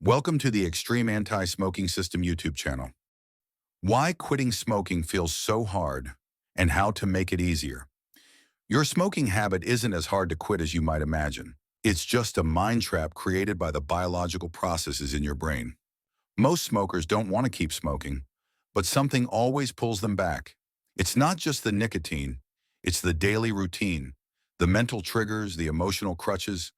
Welcome to the Extreme Anti-Smoking System YouTube channel. Why quitting smoking feels so hard and how to make it easier. Your smoking habit isn't as hard to quit as you might imagine. It's just a mind trap created by the biological processes in your brain. Most smokers don't want to keep smoking, but something always pulls them back. It's not just the nicotine, it's the daily routine, the mental triggers, the emotional crutches,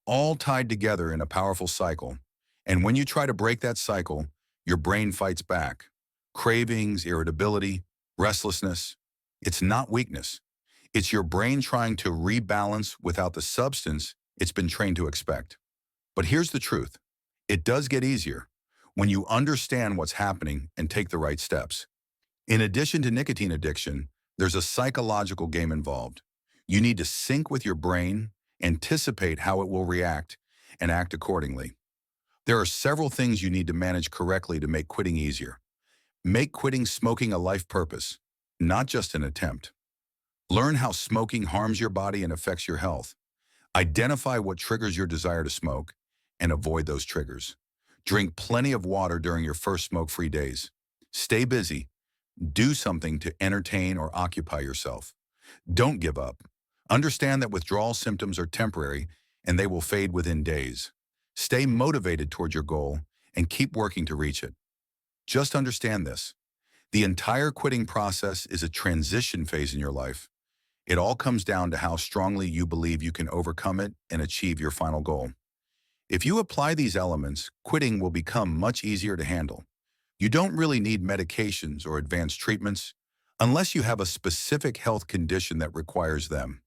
all tied together in a powerful cycle. And when you try to break that cycle, your brain fights back. Cravings, irritability, restlessness. It's not weakness. It's your brain trying to rebalance without the substance it's been trained to expect. But here's the truth. It does get easier when you understand what's happening and take the right steps. In addition to nicotine addiction, there's a psychological game involved. You need to sync with your brain, anticipate how it will react, and act accordingly. There are several things you need to manage correctly to make quitting easier. Make quitting smoking a life purpose, not just an attempt. Learn how smoking harms your body and affects your health. Identify what triggers your desire to smoke and avoid those triggers. Drink plenty of water during your first smoke-free days. Stay busy. Do something to entertain or occupy yourself. Don't give up. Understand that withdrawal symptoms are temporary and they will fade within days. Stay motivated toward your goal and keep working to reach it. Just understand this. The entire quitting process is a transition phase in your life. It all comes down to how strongly you believe you can overcome it and achieve your final goal. If you apply these elements, quitting will become much easier to handle. You don't really need medications or advanced treatments unless you have a specific health condition that requires them.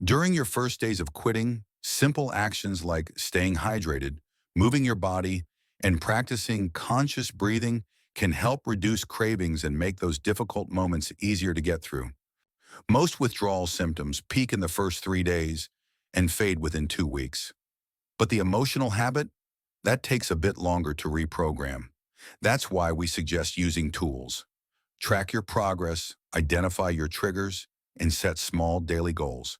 During your first days of quitting, simple actions like staying hydrated, moving your body, and practicing conscious breathing can help reduce cravings and make those difficult moments easier to get through. Most withdrawal symptoms peak in the first 3 days and fade within 2 weeks. But the emotional habit, that takes a bit longer to reprogram. That's why we suggest using tools. Track your progress, identify your triggers, and set small daily goals.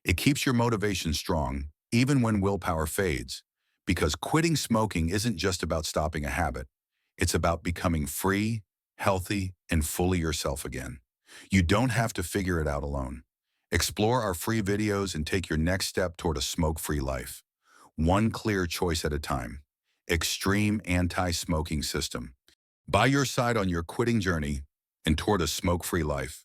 It keeps your motivation strong, even when willpower fades, because quitting smoking isn't just about stopping a habit. It's about becoming free, healthy, and fully yourself again. You don't have to figure it out alone. Explore our free videos and take your next step toward a smoke-free life. One clear choice at a time. Extreme Anti-Smoking System. By your side on your quitting journey and toward a smoke-free life.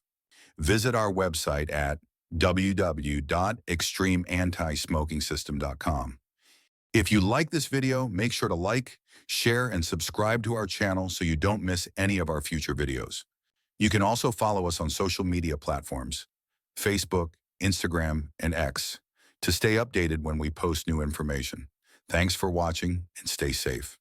Visit our website at www.extremeantismokingsystem.com. If you like this video, make sure to like, share, and subscribe to our channel so you don't miss any of our future videos. You can also follow us on social media platforms, Facebook, Instagram, and X, to stay updated when we post new information. Thanks for watching and stay safe.